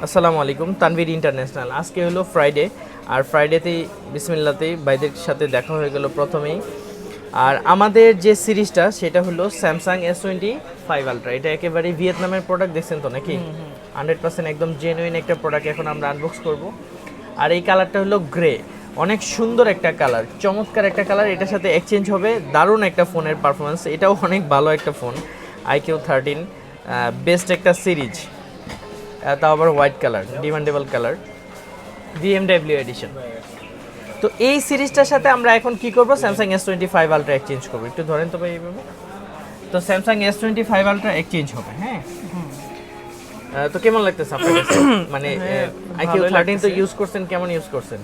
আসসালামু আলাইকুম, তানভীর ইন্টারন্যাশনাল। আজকে হলো ফ্রাইডে, আর ফ্রাইডেতেই বিসমিল্লাতেই ভাইদের সাথে দেখা হয়ে গেল প্রথমেই। আর আমাদের যে সিরিজটা সেটা হলো স্যামসাং S25 আলট্রা। এটা একেবারেই ভিয়েতনামের প্রোডাক্ট, দেখছেন তো নাকি? 100% একদম জেনুইন একটা প্রোডাক্ট এখন আমরা আনবক্স করব। আর এই কালারটা হলো গ্রে, অনেক সুন্দর একটা কালার, চমৎকার একটা কালার। এটার সাথে এক্সচেঞ্জ হবে, দারুণ একটা ফোনের পারফরমেন্স। এটাও অনেক ভালো একটা ফোন, IQ13 বেস্ট একটা সিরিজ, তাও আবার white colour, demandable colour, BMW edition. তো এই সিরিজটার সাথে আমরা এখন কি করব, স্যামসাং S25 আলট্রা এক্সচেঞ্জ করব। একটু ধরেন তো ভাই এইভাবে। তো স্যামসাং S25 আলট্রা এক্সচেঞ্জ হবে, হ্যাঁ। তো কেমন লাগতেছে আপনার কাছে? মানে IQ13 তো ইউজ করছেন, কেমন ইউজ করছেন?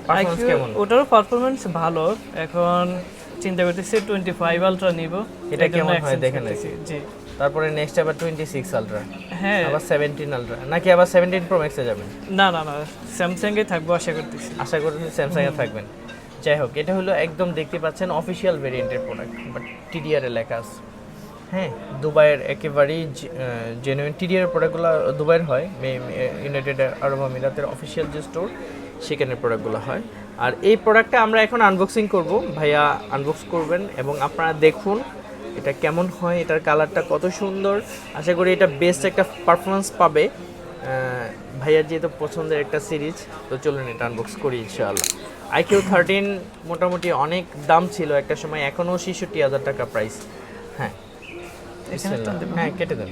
পারফরম্যান্স কেমন? ওটারও পারফরম্যান্স ভালো। এখন চিন্তা করতেছি 25 আলট্রা নিব। এটা কেমন হয় দেখেন। জি। তারপরে নেক্সট আবার 26 আলট্রা, হ্যাঁ, আবার 17 আলট্রা, নাকি আবার 17 প্রো ম্যাক্সে যাবেন? না না না, স্যামসাং এ থাকবো আশা করতেছি। আশা করি স্যামসাং এ থাকবেন। যাই হোক, এটা হলো একদম দেখতে পাচ্ছেন অফিসিয়াল ভেরিয়েন্টের প্রোডাক্ট, বাট TDR এ লেখা আছে। হ্যাঁ, দুবাইয়ের একেবারেই জেনুইন TDR এর প্রোডাক্টগুলো দুবাইয়ের হয়, ইউনাইটেড আরব আমিরাতের অফিসিয়াল যে স্টোর সেখানে প্রোডাক্টগুলো হয়। আর এই প্রোডাক্টটা আমরা এখন আনবক্সিং করব, ভাইয়া আনবক্স করবেন এবং আপনারা দেখুন এটা কেমন হয়, এটার কালারটা কত সুন্দর। আশা করি এটা বেস্ট একটা পারফরমেন্স পাবে। ভাইয়ার যেহেতু পছন্দের একটা সিরিজ, তো চলুন এটা আনবক্স করি ইনশাআল্লাহ। IQ13 মোটামুটি অনেক দাম ছিল একটা সময়, এখনও 66,000 টাকা প্রাইস। হ্যাঁ হ্যাঁ, কেটে দেন।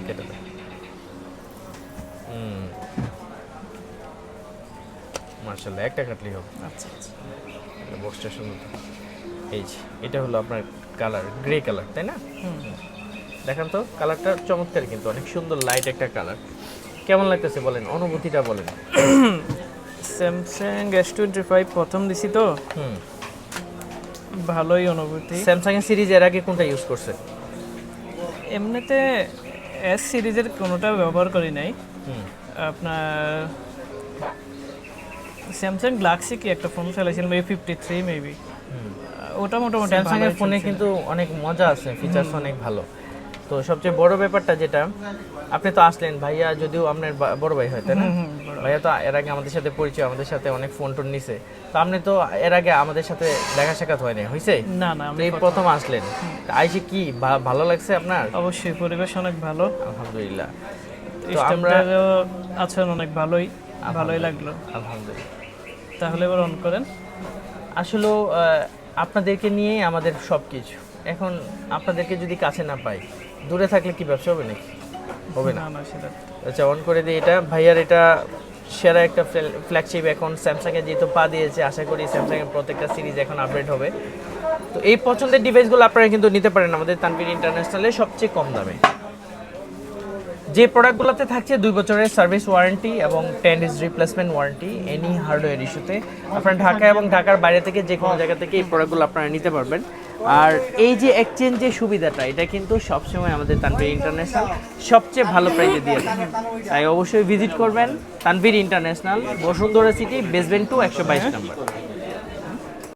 মার্শাল্লাহ, একটা কাটলেই হবে। আচ্ছা আচ্ছা, বক্সটা সুন্দর। এই যে এটা হলো আপনার কালার, গ্রে কালার, তাই না? দেখেন তো কালারটা চমৎকার, কিন্তু অনেক সুন্দর লাইট একটা কালার। কেমন লাগতেছে বলেন, অনুভূতিটা বলেন। স্যামসাং S25 প্রথম দিছি তো, ভালোই অনুভূতি। স্যামসাং এর সিরিজ এর আগে কোনটা ইউজ করছেন? এমনিতে S সিরিজের কোনোটা ব্যবহার করি নাই। আপনার স্যামসাং গ্যালাক্সি কি একটা ফোন চালাইছিলাম, A53 মেবি। ওটা মোটামুটি স্যামসাং এর ফোনে কিন্তু অনেক মজা আছে, ফিচারস অনেক ভালো। তো সবচেয়ে বড় ব্যাপারটা যেটা, আপনি তো আসলেন, ভাইয়া যদিও আপনার বড় ভাই হয়, তাই না? ভাইয়া তো এর আগে আমাদের সাথে পরিচয়, আমাদের সাথে অনেক ফোন টোন নিছে। তো আপনি তো এর আগে আমাদের সাথে দেখা সাক্ষাৎ হয় নাই, হয়েছে? না না, তো এই প্রথম আসলেন, আইসে কি ভালো লাগছে আপনার? অবশ্যই পরিবেশ অনেক ভালো, আলহামদুলিল্লাহ। তো আমরা আছেন অনেক ভালোই লাগলো আলহামদুলিল্লাহ। তাহলে এবার অন করেন। আসলে আপনাদেরকে নিয়েই আমাদের সব কিছু। এখন আপনাদেরকে যদি কাছে না পাই, দূরে থাকলে কি ব্যবসা হবে নাকি? হবে না। না সেটা আচ্ছা, অন করে দিই। এটা ভাইয়ার এটা সেরা একটা ফ্ল্যাগশিপ। এখন স্যামসাংয়ে যেহেতু পা দিয়েছে, আশা করি স্যামসাংয়ের প্রত্যেকটা সিরিজ এখন আপডেট হবে। তো এই পছন্দের ডিভাইসগুলো আপনারা কিন্তু নিতে পারেন আমাদের তানভীর ইন্টারন্যাশনালে সবচেয়ে কম দামে। যে প্রোডাক্টগুলোতে থাকছে 2 বছরের সার্ভিস ওয়ারেন্টি এবং 10 days replacement warranty any hardware ইস্যুতে। আপনারা ঢাকা এবং ঢাকার বাইরে থেকে যে কোনো জায়গা থেকে এই প্রোডাক্টগুলো আপনারা নিতে পারবেন। আর এই যে এক্সচেঞ্জের সুবিধাটা, এটা কিন্তু সবসময় আমাদের তানভীর ইন্টারন্যাশনাল সবচেয়ে ভালো প্রাইসে দিয়ে থাকে। তাই অবশ্যই ভিজিট করবেন Tanvir international, Bashundhara city, basement 2, 122 নম্বর।